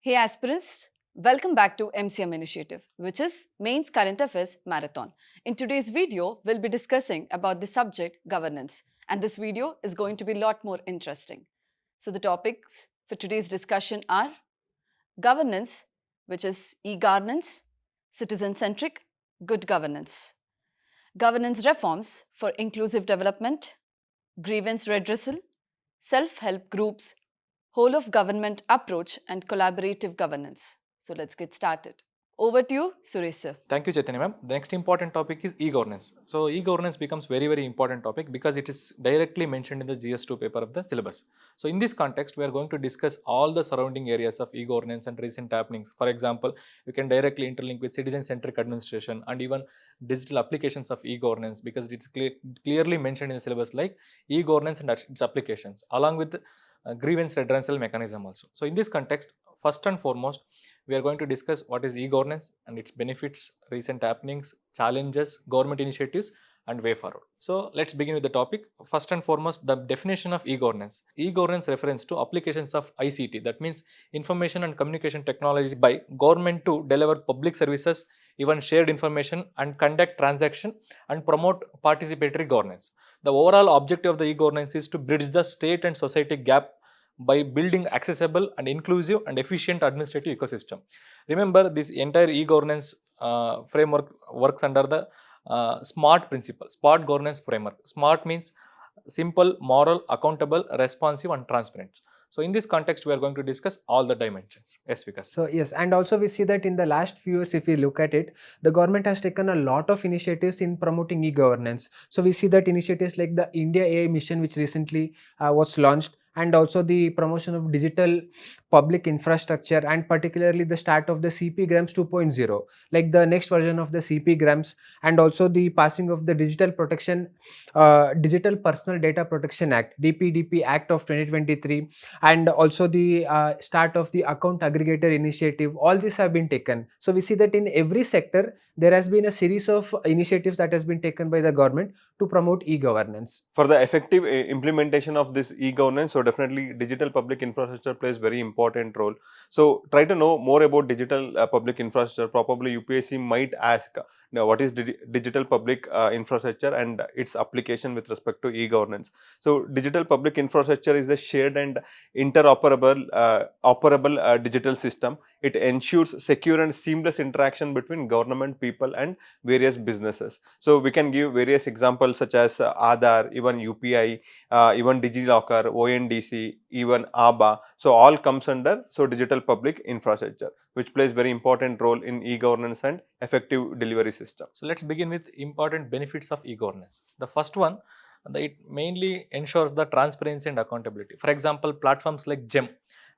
Hey aspirants, welcome back to MCM Initiative, which is Mains Current Affairs Marathon. In today's video, we'll be discussing about the subject governance, and this video is going to be a lot more interesting. So the topics for today's discussion are governance, which is e-governance, citizen-centric, good governance, governance reforms for inclusive development, grievance redressal, self-help groups, whole of government approach and collaborative governance. So let's get started. Over to you, Suresh sir. Thank you, Chaitanya ma'am. The next important topic is e-governance. So e-governance becomes very important topic because it is directly mentioned in the GS2 paper of the syllabus. So in this context, we are going to discuss all the surrounding areas of e-governance and recent happenings. For example, we can directly interlink with citizen-centric administration and even digital applications of e-governance because it's clearly mentioned in the syllabus like e-governance and its applications along with grievance redressal mechanism also. So in this context, first and foremost, we are going to discuss what is e-governance and its benefits, recent happenings, challenges, government initiatives, and way forward. So let's begin with the topic. First and foremost, the definition of e-governance. E-governance refers to applications of ICT, that means information and communication technology by government to deliver public services, even shared information and conduct transaction and promote participatory governance. The overall objective of the e-governance is to bridge the state and society gap by building accessible and inclusive and efficient administrative ecosystem. Remember, this entire e-governance framework works under the SMART principle, SMART governance framework. SMART means simple, moral, accountable, responsive, and transparent. So in this context, we are going to discuss all the dimensions. Yes, Vikas. So yes, and also we see that in the last few years, if we look at it, the government has taken a lot of initiatives in promoting e-governance. So we see that initiatives like the India AI mission, which recently was launched, and also the promotion of digital public infrastructure, and particularly the start of the CP Grams 2.0, like the next version of the CP Grams, and also the passing of the Digital Personal Data Protection Act, DPDP Act of 2023, and also the start of the account aggregator initiative. All these have been taken. So we see that in every sector there has been a series of initiatives that has been taken by the government to promote e-governance. For the effective implementation of this e-governance, so definitely digital public infrastructure plays very important role. So try to know more about digital public infrastructure. Probably UPSC might ask, now what is digital public infrastructure and its application with respect to e-governance. So digital public infrastructure is a shared and interoperable digital system. It ensures secure and seamless interaction between government, people, and various businesses. So we can give various examples such as Aadhaar, even UPI, even DigiLocker, ONDC, even ABA. So all comes under digital public infrastructure, which plays very important role in e-governance and effective delivery system. So let's begin with important benefits of e-governance. The first one, it mainly ensures the transparency and accountability. For example, platforms like GEM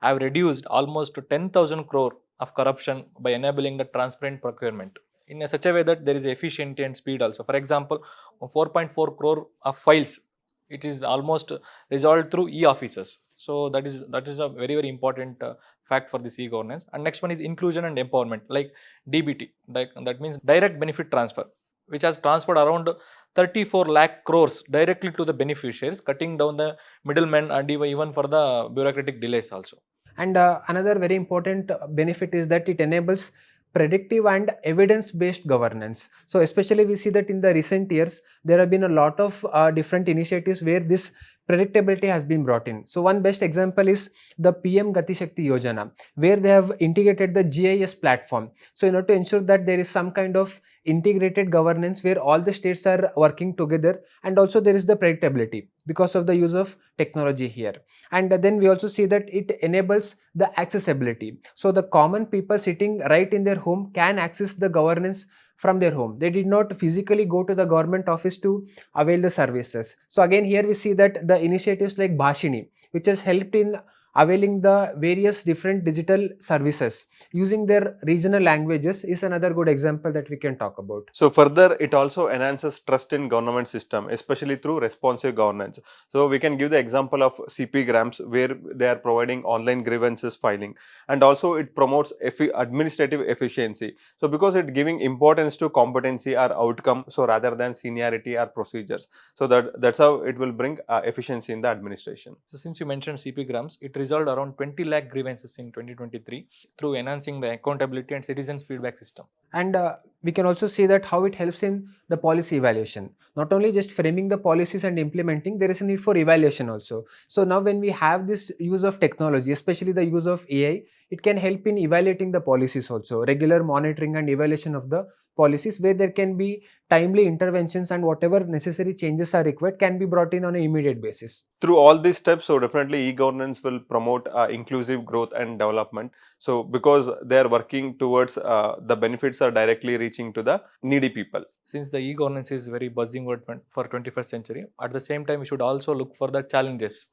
have reduced almost to 10,000 crore of corruption by enabling the transparent procurement in such a way that there is efficiency and speed also. For example, 4.4 crore of files, it is almost resolved through e-offices. So that is a very important fact for this e-governance. And next one is inclusion and empowerment, like DBT, that means direct benefit transfer, which has transferred around 34 lakh crores directly to the beneficiaries, cutting down the middlemen and even for the bureaucratic delays also. And another very important benefit is that it enables predictive and evidence-based governance. So especially we see that in the recent years, there have been a lot of different initiatives where this predictability has been brought in. So one best example is the PM Gati Shakti Yojana, where they have integrated the GIS platform. So in order to ensure that there is some kind of integrated governance where all the states are working together, and also there is the predictability because of the use of technology here. And then we also see that it enables the accessibility. So the common people sitting right in their home can access the governance from their home. They did not physically go to the government office to avail the services. So again, here we see that the initiatives like Bhashini, which has helped in availing the various different digital services using their regional languages, is another good example that we can talk about. So further, it also enhances trust in government system, especially through responsive governance. So we can give the example of CP Grams, where they are providing online grievances filing, and also it promotes administrative efficiency. So because it giving importance to competency or outcome, so rather than seniority or procedures. So that's how it will bring efficiency in the administration. So since you mentioned CP Grams, it resolved around 20 lakh grievances in 2023 through enhancing the accountability and citizens' feedback system. And we can also see that how it helps in the policy evaluation. Not only just framing the policies and implementing, there is a need for evaluation also. So now when we have this use of technology, especially the use of AI, it can help in evaluating the policies also, regular monitoring and evaluation of the policies, where there can be timely interventions and whatever necessary changes are required can be brought in on an immediate basis. Through all these steps, so definitely e-governance will promote inclusive growth and development. So because they are working towards the benefits are directly reaching to the needy people. Since the e-governance is very buzzing word for 21st century, at the same time we should also look for the challenges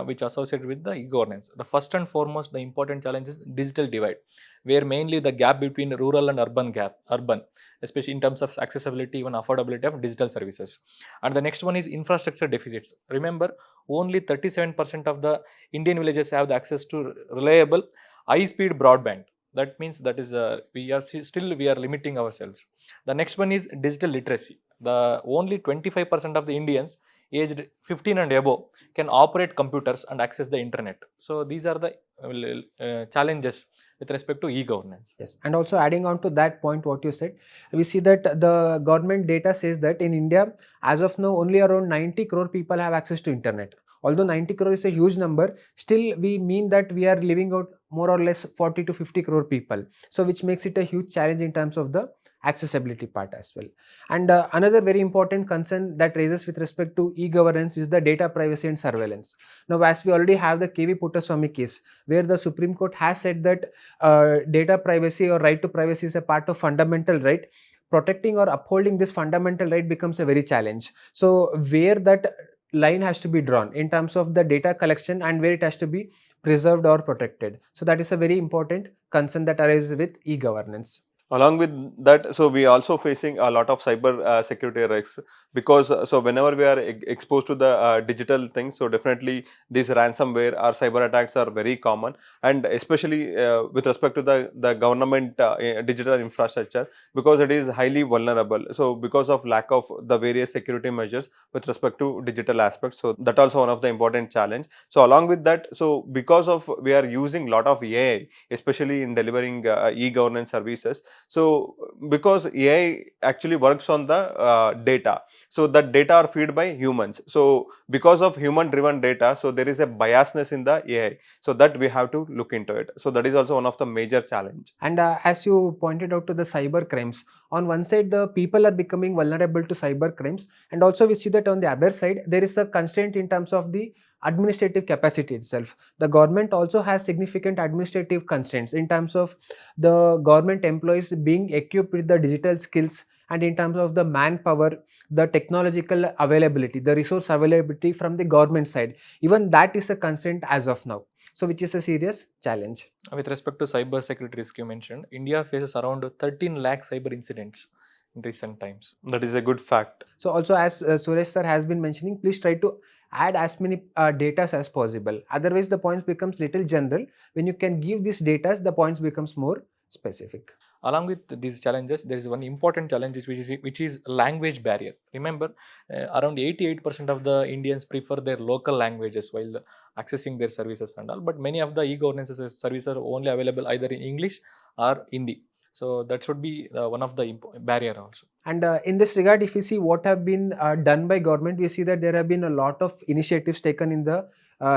which associated with the e-governance. The first and foremost, the important challenge is digital divide, where mainly the gap between rural and urban, especially in terms of accessibility, even affordability of digital services. And the next one is infrastructure deficits. Remember, only 37% of the Indian villages have the access to reliable high-speed broadband. That means that is we are limiting ourselves. The next one is digital literacy. The only 25% of the Indians aged 15 and above can operate computers and access the internet. So these are the challenges with respect to e-governance. Yes, and also adding on to that point what you said, we see that the government data says that in India, as of now, only around 90 crore people have access to internet. Although 90 crore is a huge number, still we mean that we are living out more or less 40 to 50 crore people. So which makes it a huge challenge in terms of the accessibility part as well. And another very important concern that raises with respect to e-governance is the data privacy and surveillance. Now, as we already have the KV Puttaswamy case, where the Supreme Court has said that data privacy or right to privacy is a part of fundamental right, protecting or upholding this fundamental right becomes a very challenge. So where that line has to be drawn in terms of the data collection and where it has to be preserved or protected. So that is a very important concern that arises with e-governance. Along with that, so we also facing a lot of cyber security risks, because so whenever we are exposed to the digital things, so definitely these ransomware or cyber attacks are very common, and especially with respect to the government digital infrastructure, because it is highly vulnerable. So because of lack of the various security measures with respect to digital aspects, so that also one of the important challenge. So along with that, so because of we are using lot of AI, especially in delivering e-governance services. So because AI actually works on the data, so that data are fed by humans. So because of human driven data, so there is a biasness in the AI, so that we have to look into it. So that is also one of the major challenge. And as you pointed out to the cyber crimes, on one side the people are becoming vulnerable to cyber crimes, and also we see that on the other side there is a constraint in terms of the administrative capacity itself. The government also has significant administrative constraints in terms of the government employees being equipped with the digital skills, and in terms of the manpower, the technological availability, the resource availability from the government side. Even that is a constraint as of now. So which is a serious challenge. With respect to cyber security risk you mentioned, India faces around 13 lakh cyber incidents in recent times. That is a good fact. So also, as Suresh sir has been mentioning, please try to add as many data as possible. Otherwise the points becomes little general. When you can give these data, the points becomes more specific. Along with these challenges, there is one important challenge which is language barrier. Remember, around 88% of the Indians prefer their local languages while accessing their services and all. But many of the e-governance services are only available either in English or Hindi. So that should be one of the barrier also. And in this regard, if we see what have been done by government, we see that there have been a lot of initiatives taken in the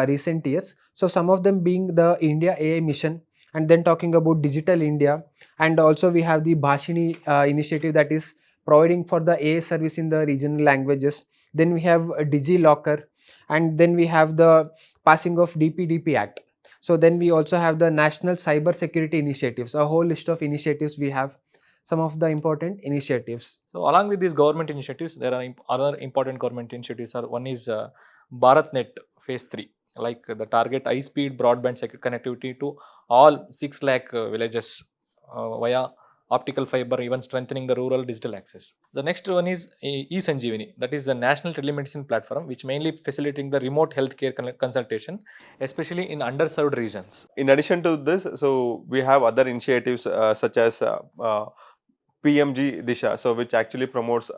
recent years. So some of them being the India AI mission, and then talking about Digital India, and also we have the Bhashini initiative that is providing for the AI service in the regional languages. Then we have DigiLocker, and then we have the passing of DPDP Act. So then we also have the National Cyber Security Initiatives, a whole list of initiatives we have, some of the important initiatives. So along with these government initiatives, there are other important government initiatives. One is BharatNet Phase 3, like the target high-speed broadband connectivity to all 6 lakh villages via optical fiber, even strengthening the rural digital access. The next one is eSanjeevani, that is the national telemedicine platform, which mainly facilitating the remote healthcare consultation, especially in underserved regions. In addition to this, so we have other initiatives such as PMG Disha, so which actually promotes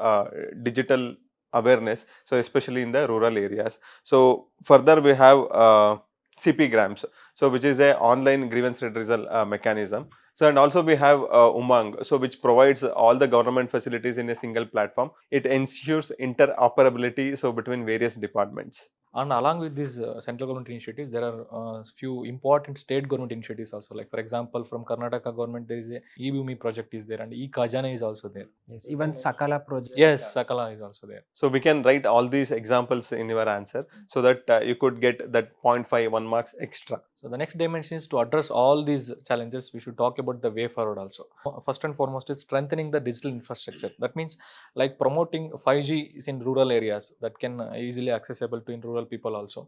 digital awareness, so especially in the rural areas. So further we have CP grams, so which is a online grievance redressal mechanism. So and also we have Umang, so which provides all the government facilities in a single platform. It ensures interoperability so between various departments. And along with these central government initiatives, there are few important state government initiatives also. Like for example, from Karnataka government, there is a e-Bhumi project is there, and e-Khajana is also there. Yes, even Sakala project. Yes, Sakala is also there. So we can write all these examples in your answer so that you could get that 0.5 1 marks extra. So the next dimension is to address all these challenges. We should talk about the way forward also. First and foremost is strengthening the digital infrastructure. That means like promoting 5G is in rural areas that can easily accessible to in rural people also.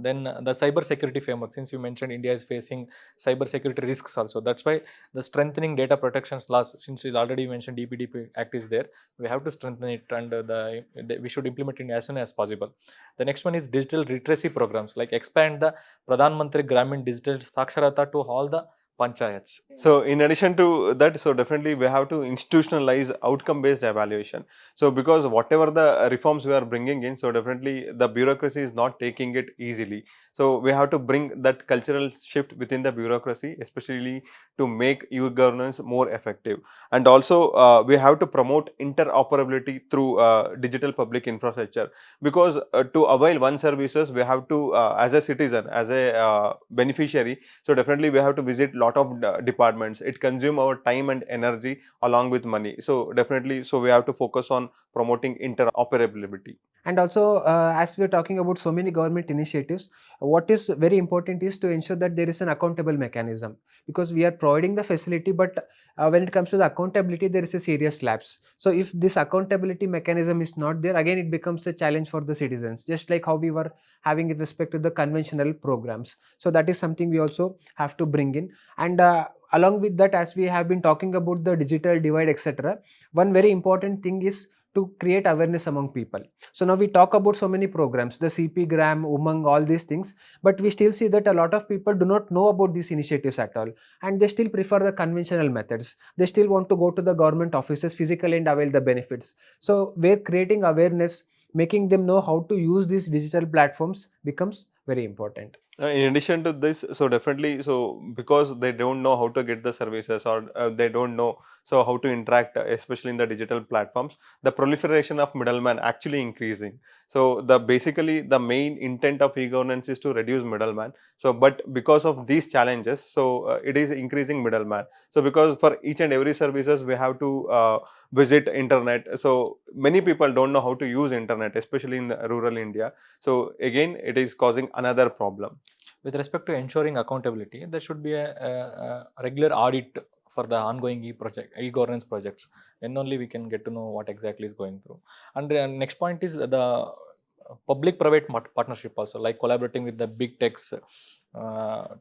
Then the cyber security framework, since you mentioned India is facing cyber security risks also. That's why the strengthening data protection laws, since you already mentioned DPDP Act is there, we have to strengthen it, and we should implement it as soon as possible. The next one is digital literacy programs, like expand the Pradhan Mantri Gramin Digital Saksharata to all the panchayats. So in addition to that, so definitely we have to institutionalize outcome based evaluation. So because whatever the reforms we are bringing in, so definitely the bureaucracy is not taking it easily. So we have to bring that cultural shift within the bureaucracy, especially to make e-governance more effective. And also we have to promote interoperability through digital public infrastructure, because to avail one services we have to as a citizen, as a beneficiary, so definitely we have to visit lot of departments. It consume our time and energy along with money. So definitely, so we have to focus on promoting interoperability. And also, as we are talking about so many government initiatives, what is very important is to ensure that there is an accountable mechanism, because we are providing the facility, but when it comes to the accountability, there is a serious lapse. So if this accountability mechanism is not there, again it becomes a challenge for the citizens, just like how we were having with respect to the conventional programs. So that is something we also have to bring in. And along with that, as we have been talking about the digital divide, etc., one very important thing is to create awareness among people. So now we talk about so many programs, the CP, Gram, Umang, all these things, but we still see that a lot of people do not know about these initiatives at all, and they still prefer the conventional methods. They still want to go to the government offices physically and avail the benefits. So we're creating awareness, making them know how to use these digital platforms becomes very important. In addition to this, so definitely, so because they don't know how to get the services, or they don't know so how to interact, especially in the digital platforms, the proliferation of middlemen actually increasing. So the basically the main intent of e-governance is to reduce middleman. So but because of these challenges, so it is increasing middleman. So because for each and every services we have to visit internet. So many people don't know how to use internet, especially in the rural India. So again, it is causing another problem. With respect to ensuring accountability, there should be a regular audit for the ongoing e-governance projects. Then only we can get to know what exactly is going through. And the next point is the public-private partnership also, like collaborating with the big techs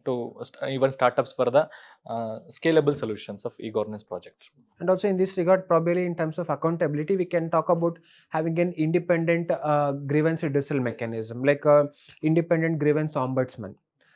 to even startups for the scalable solutions of e-governance projects. And also in this regard, probably in terms of accountability, we can talk about having an independent grievance redressal mechanism, like a independent grievance ombudsman,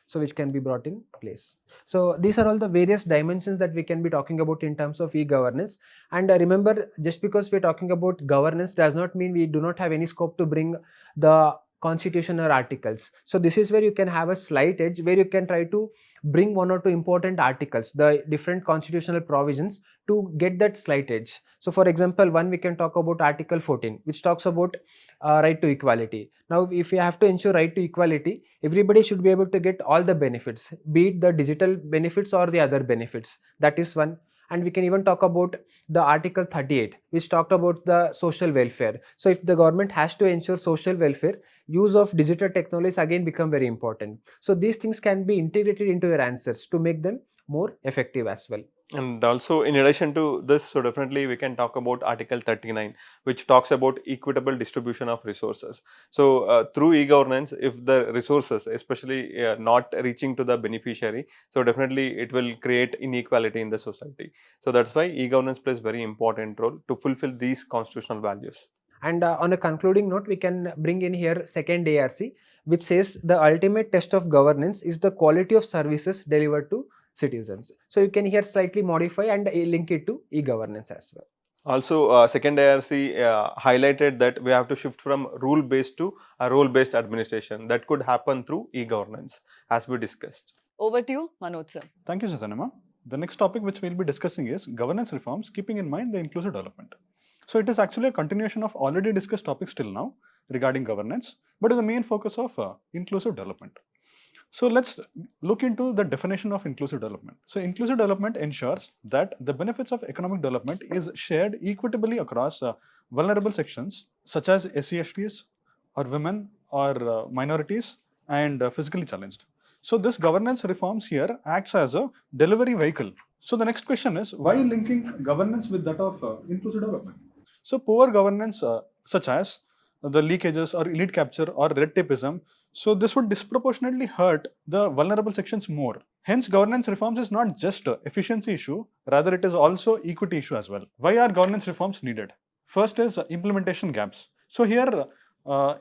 so which can be brought in place. So these are all the various dimensions that we can be talking about in terms of e-governance. And remember, just because we're talking about governance does not mean we do not have any scope to bring the constitution or articles. So this is where you can have a slight edge, where you can try to bring one or two important articles, the different constitutional provisions, to get that slight edge. So for example, one we can talk about Article 14, which talks about right to equality. Now if you have to ensure right to equality, everybody should be able to get all the benefits, be it the digital benefits or the other benefits. That is one. And we can even talk about the Article 38, which talked about the social welfare. So if the government has to ensure social welfare, use of digital technologies again become very important. So these things can be integrated into your answers to make them more effective as well. And also in addition to this, so definitely we can talk about Article 39, which talks about equitable distribution of resources. So through e-governance, if the resources, especially not reaching to the beneficiary, so definitely it will create inequality in the society. So that's why e-governance plays very important role to fulfill these constitutional values. And on a concluding note, we can bring in here second ARC, which says the ultimate test of governance is the quality of services delivered to citizens. So you can here slightly modify and link it to e-governance as well. Also, second IRC highlighted that we have to shift from rule-based to a role-based administration. That could happen through e-governance, as we discussed. Over to you, Manoj sir. Thank you, Chaitanya. The next topic which we'll be discussing is governance reforms, keeping in mind the inclusive development. So it is actually a continuation of already discussed topics till now regarding governance, but with the main focus of inclusive development. So let's look into the definition of inclusive development. So inclusive development ensures that the benefits of economic development is shared equitably across vulnerable sections such as SC/STs or women or minorities and physically challenged. So this governance reforms here acts as a delivery vehicle. So the next question is, why linking governance with that of inclusive development? So poor governance such as the leakages or elite capture or red tapeism, so this would disproportionately hurt the vulnerable sections more. Hence, governance reforms is not just an efficiency issue, rather it is also equity issue as well. Why are governance reforms needed? First is implementation gaps. So here,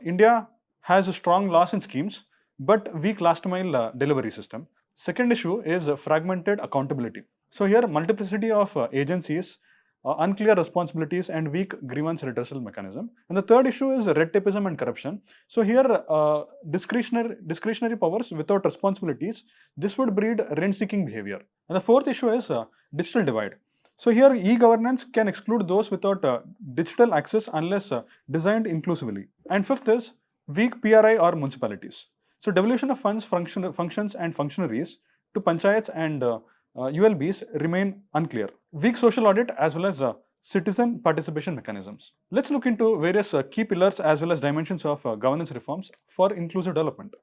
India has strong laws and schemes, but weak last mile delivery system. Second issue is fragmented accountability. So here, multiplicity of agencies, unclear responsibilities and weak grievance redressal mechanism. And the third issue is red tapeism and corruption. So here, discretionary powers without responsibilities, this would breed rent-seeking behavior. And the fourth issue is digital divide. So here, e-governance can exclude those without digital access unless designed inclusively. And fifth is weak PRI or municipalities. So devolution of funds, functions and functionaries to panchayats and ULBs remain unclear. Weak social audit as well as citizen participation mechanisms. Let's look into various key pillars as well as dimensions of governance reforms for inclusive development.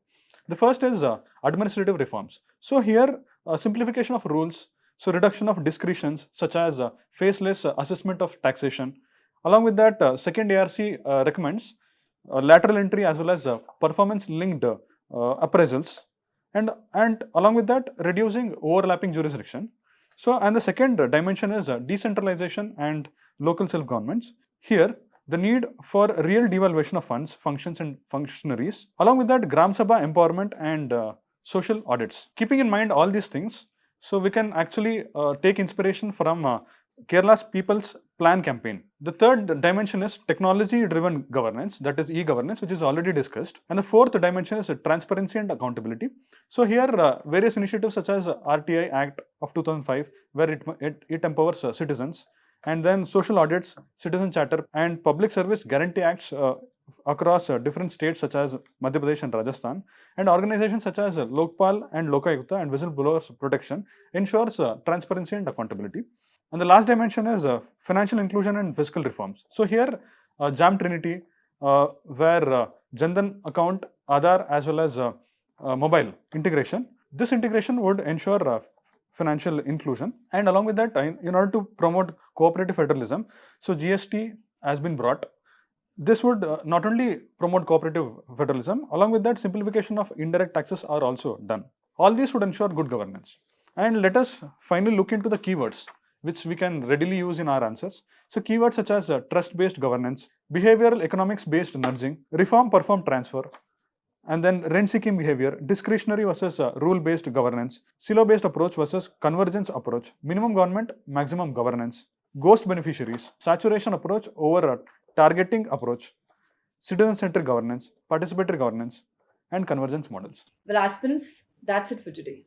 The first is administrative reforms. So here, simplification of rules, so reduction of discretions such as faceless assessment of taxation. Along with that, second ARC recommends lateral entry as well as performance-linked appraisals. And along with that, reducing overlapping jurisdiction. So, and the second dimension is decentralization and local self-governments. Here, the need for real devaluation of funds, functions and functionaries. Along with that, Gram Sabha empowerment and social audits. Keeping in mind all these things, so we can actually take inspiration from Kerala's People's Plan campaign. The third dimension is technology-driven governance, that is e-governance, which is already discussed. And the fourth dimension is transparency and accountability. So here, various initiatives such as RTI Act of 2005, where it empowers citizens, and then social audits, Citizen-Centric Chapter, and public service guarantee acts across different states such as Madhya Pradesh and Rajasthan, and organizations such as Lokpal and Lokayukta and whistleblowers protection ensures transparency and accountability. And the last dimension is financial inclusion and fiscal reforms. So here, JAM Trinity, where Jandan account, Aadhaar as well as mobile integration. This integration would ensure financial inclusion, and along with that, in order to promote cooperative federalism, so GST has been brought. This would not only promote cooperative federalism, along with that, simplification of indirect taxes are also done. All these would ensure good governance. And let us finally look into the keywords which we can readily use in our answers. So keywords such as trust-based governance, behavioral economics-based nudging, reform, perform, transfer, and then rent-seeking behavior, discretionary versus rule-based governance, silo-based approach versus convergence approach, minimum government, maximum governance, ghost beneficiaries, saturation approach over targeting approach, citizen-centric governance, participatory governance, and convergence models. Well, aspirants, that's it for today.